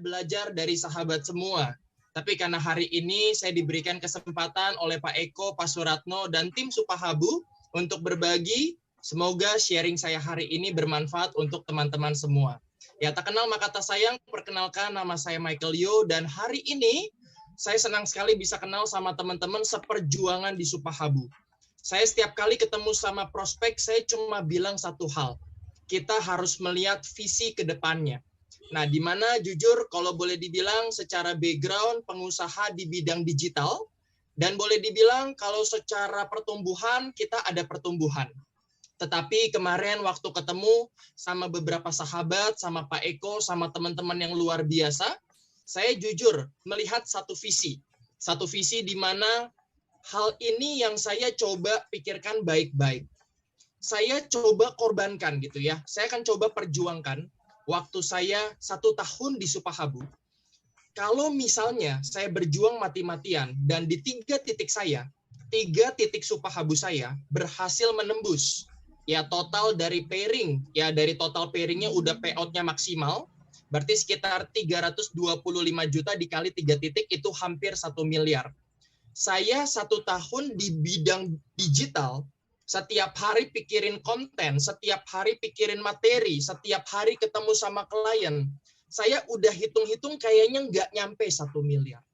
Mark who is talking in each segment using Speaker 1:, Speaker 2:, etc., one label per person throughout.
Speaker 1: belajar dari sahabat semua. Tapi karena hari ini saya diberikan kesempatan oleh Pak Eko, Pak Suratno, dan tim Supahabu untuk berbagi. Semoga sharing saya hari ini bermanfaat untuk teman-teman semua. Ya, tak kenal maka tak sayang, perkenalkan nama saya Michael Yo, dan hari ini saya senang sekali bisa kenal sama teman-teman seperjuangan di Supahabu. Saya setiap kali ketemu sama prospek, saya cuma bilang satu hal. Kita harus melihat visi ke depannya. Nah, di mana jujur kalau boleh dibilang secara background pengusaha di bidang digital, dan boleh dibilang kalau secara pertumbuhan kita ada pertumbuhan. Tetapi kemarin waktu ketemu sama beberapa sahabat, sama Pak Eko, sama teman-teman yang luar biasa, saya jujur melihat satu visi. Satu visi di mana hal ini yang saya coba pikirkan baik-baik. Saya coba korbankan gitu ya. Saya akan coba perjuangkan waktu saya 1 tahun di Supahabu. Kalau misalnya saya berjuang mati-matian dan di 3 titik saya, 3 titik Supahabu saya berhasil menembus. Ya total dari pairing, ya dari total pairingnya udah payout-nya maksimal, berarti sekitar 325 juta dikali 3 titik itu hampir 1 miliar. Saya 1 tahun di bidang digital, setiap hari pikirin konten, setiap hari pikirin materi, setiap hari ketemu sama klien. Saya udah hitung-hitung kayaknya nggak nyampe 1 miliar.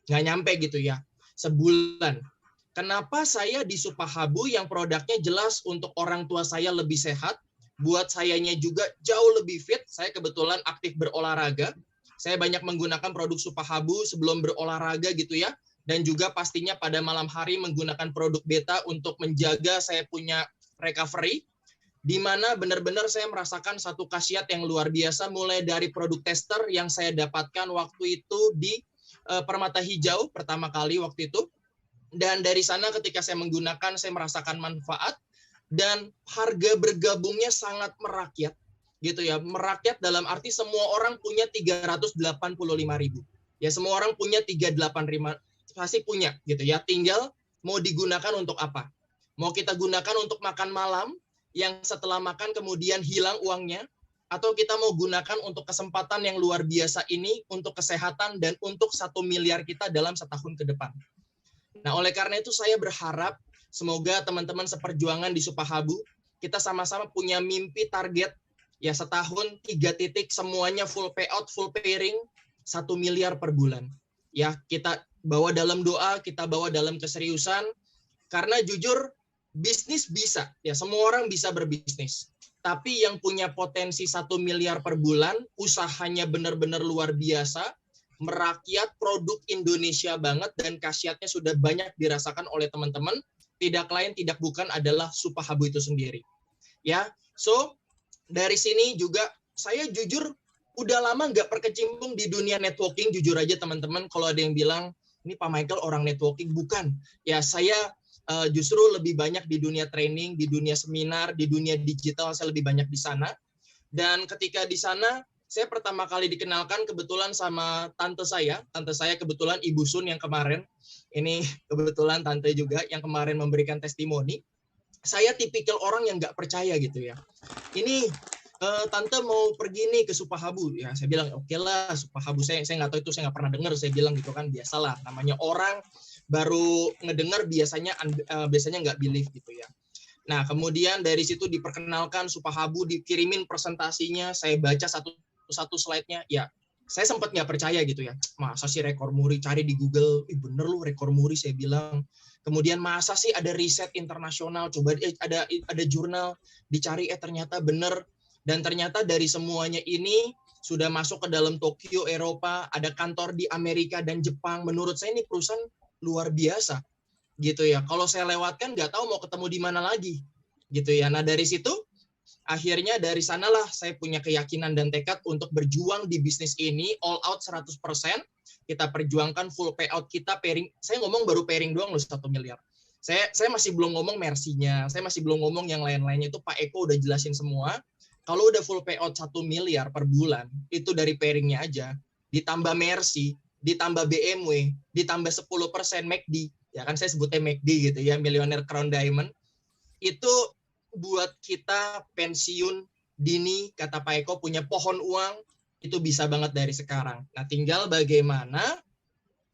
Speaker 1: Nggak nyampe gitu ya, sebulan. Kenapa saya di Supahabu yang produknya jelas untuk orang tua saya lebih sehat, buat sayanya juga jauh lebih fit. Saya kebetulan aktif berolahraga. Saya banyak menggunakan produk Supahabu sebelum berolahraga gitu ya. Dan juga pastinya pada malam hari menggunakan produk beta untuk menjaga saya punya recovery, di mana benar-benar saya merasakan satu khasiat yang luar biasa mulai dari produk tester yang saya dapatkan waktu itu di Permata Hijau pertama kali waktu itu. Dan dari sana ketika saya menggunakan, saya merasakan manfaat dan harga bergabungnya sangat merakyat gitu ya. Merakyat dalam arti semua orang punya 385.000. Ya semua orang punya 385 pasti punya gitu ya, tinggal mau digunakan untuk apa. Mau kita gunakan untuk makan malam yang setelah makan kemudian hilang uangnya, atau kita mau gunakan untuk kesempatan yang luar biasa ini untuk kesehatan dan untuk 1 miliar kita dalam setahun ke depan. Nah, oleh karena itu saya berharap semoga teman-teman seperjuangan di Supahabu kita sama-sama punya mimpi target ya setahun 3 titik semuanya full payout, full pairing 1 miliar per bulan. Ya, kita bawa dalam doa, kita bawa dalam keseriusan, karena jujur bisnis bisa, ya semua orang bisa berbisnis. Tapi yang punya potensi 1 miliar per bulan, usahanya benar-benar luar biasa, merakyat produk Indonesia banget dan khasiatnya sudah banyak dirasakan oleh teman-teman, tidak lain tidak bukan adalah Supahabu itu sendiri. Ya, so dari sini juga saya jujur udah lama nggak berkecimpung di dunia networking, jujur aja teman-teman. Kalau ada yang bilang ini Pak Michael orang networking, bukan. Ya saya justru lebih banyak di dunia training, di dunia seminar, di dunia digital, saya lebih banyak di sana. Dan ketika di sana, saya pertama kali dikenalkan kebetulan sama tante saya kebetulan Ibu Sun yang kemarin, ini kebetulan tante juga yang kemarin memberikan testimoni. Saya tipikal orang yang nggak percaya gitu ya. Ini tante mau pergi nih ke Supahabu, ya saya bilang oke lah Supahabu, saya nggak tahu itu, saya nggak pernah dengar, saya bilang gitu kan, biasalah namanya orang baru ngedengar biasanya nggak believe gitu ya. Nah kemudian dari situ diperkenalkan Supahabu, dikirimin presentasinya, saya baca satu slide-nya, ya saya sempat nggak percaya gitu ya, masa sih rekor muri, cari di Google, bener lu rekor muri, saya bilang. Kemudian masa sih ada riset internasional, coba ada jurnal, dicari ternyata bener. Dan ternyata dari semuanya ini sudah masuk ke dalam Tokyo, Eropa, ada kantor di Amerika dan Jepang. Menurut saya ini perusahaan luar biasa, gitu ya. Kalau saya lewatkan nggak tahu mau ketemu di mana lagi, gitu ya. Nah dari situ, akhirnya dari sanalah saya punya keyakinan dan tekad untuk berjuang di bisnis ini all out 100%. Kita perjuangkan full payout kita, pairing. Saya ngomong baru pairing doang loh 1 miliar. Saya masih belum ngomong mercy-nya, saya masih belum ngomong yang lain-lainnya, itu Pak Eko udah jelasin semua. Kalau udah full payout 1 miliar per bulan, itu dari pairingnya aja, ditambah Mercy, ditambah BMW, ditambah 10% McD, ya kan saya sebutnya McD gitu ya, Millionaire Crown Diamond, itu buat kita pensiun dini, kata Pak Eko, punya pohon uang, itu bisa banget dari sekarang. Nah, tinggal bagaimana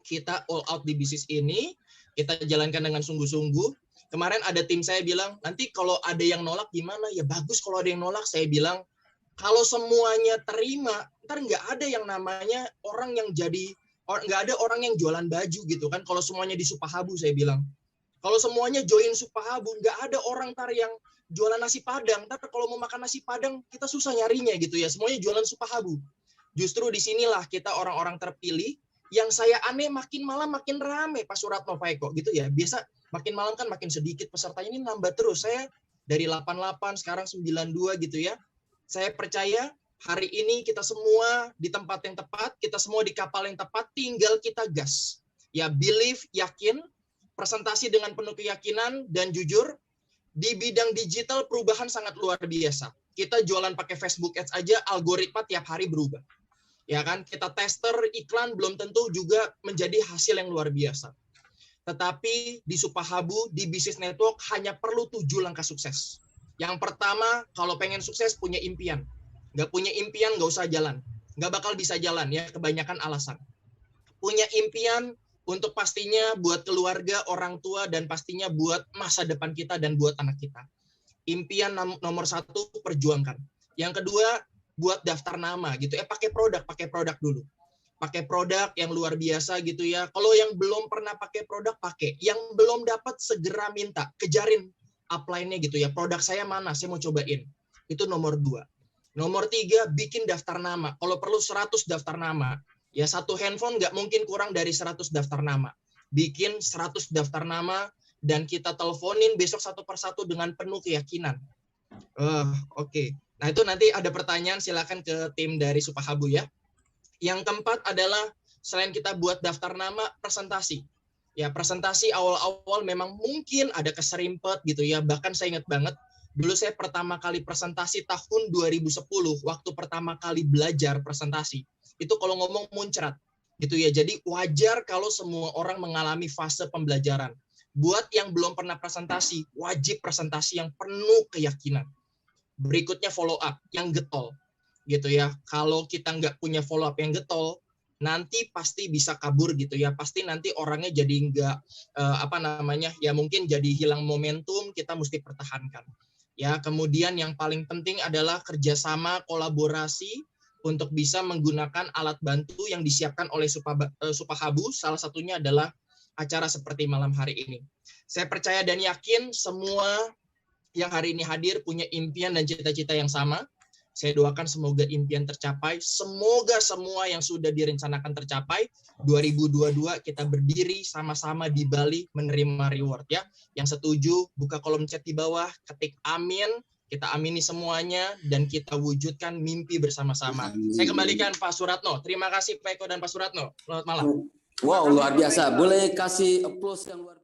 Speaker 1: kita all out di bisnis ini, kita jalankan dengan sungguh-sungguh. Kemarin ada tim saya bilang, nanti kalau ada yang nolak gimana? Ya bagus kalau ada yang nolak. Saya bilang, kalau semuanya terima, ntar nggak ada yang namanya orang yang jadi, nggak ada orang yang jualan baju gitu kan. Kalau semuanya di Supahabu, saya bilang. Kalau semuanya join Supahabu, nggak ada orang ntar yang jualan nasi Padang. Ntar kalau mau makan nasi Padang, kita susah nyarinya gitu ya. Semuanya jualan Supahabu. Justru disinilah kita orang-orang terpilih. Yang saya aneh makin malam makin rame Pak Suratno, Pak Eko gitu ya. Biasa makin malam kan makin sedikit pesertanya, ini nambah terus. Saya dari 88 sekarang 92 gitu ya. Saya percaya hari ini kita semua di tempat yang tepat, kita semua di kapal yang tepat, tinggal kita gas. Ya, believe, yakin, presentasi dengan penuh keyakinan, dan jujur, di bidang digital perubahan sangat luar biasa. Kita jualan pakai Facebook Ads aja, algoritma tiap hari berubah. Ya kan, kita tester iklan belum tentu juga menjadi hasil yang luar biasa. Tetapi di Supahabu, di Business Network hanya perlu 7 langkah sukses. Yang pertama, kalau pengen sukses punya impian. Nggak punya impian, nggak usah jalan. Nggak bakal bisa jalan ya, kebanyakan alasan. Punya impian untuk pastinya buat keluarga, orang tua, dan pastinya buat masa depan kita dan buat anak kita. Impian nomor 1, perjuangkan. Yang kedua, buat daftar nama gitu. Pakai produk dulu. Pakai produk yang luar biasa gitu ya. Kalau yang belum pernah pakai produk, pakai. Yang belum dapat, segera minta. Kejarin upline-nya gitu ya. Produk saya mana? Saya mau cobain. Itu nomor 2. Nomor 3, bikin daftar nama. Kalau perlu 100 daftar nama. Ya, satu handphone nggak mungkin kurang dari 100 daftar nama. Bikin 100 daftar nama, dan kita teleponin besok satu persatu dengan penuh keyakinan. Oke. Nah, itu nanti ada pertanyaan, silakan ke tim dari Supahabu ya. Yang keempat adalah selain kita buat daftar nama, presentasi. Ya, presentasi awal-awal memang mungkin ada keserimpet gitu ya. Bahkan saya ingat banget, dulu saya pertama kali presentasi tahun 2010, waktu pertama kali belajar presentasi. Itu kalau ngomong muncrat gitu ya. Jadi wajar kalau semua orang mengalami fase pembelajaran. Buat yang belum pernah presentasi, wajib presentasi yang penuh keyakinan. Berikutnya follow up yang getol gitu ya. Kalau kita nggak punya follow up yang getol, nanti pasti bisa kabur gitu ya. Pasti nanti orangnya jadi nggak ya mungkin jadi hilang momentum. Kita mesti pertahankan ya. Kemudian yang paling penting adalah kerjasama, kolaborasi untuk bisa menggunakan alat bantu yang disiapkan oleh Supahabu. Salah satunya adalah acara seperti malam hari ini. Saya percaya dan yakin semua yang hari ini hadir punya impian dan cita-cita yang sama. Saya doakan semoga impian tercapai, semoga semua yang sudah direncanakan tercapai. 2022 kita berdiri sama-sama di Bali menerima reward ya. Yang setuju buka kolom chat di bawah, ketik amin, kita amini semuanya dan kita wujudkan mimpi bersama-sama. Saya kembalikan Pak Suratno. Terima kasih Pak Eko dan Pak Suratno. Selamat malam.
Speaker 2: Wow, luar biasa. Boleh kasih applause yang luar biasa.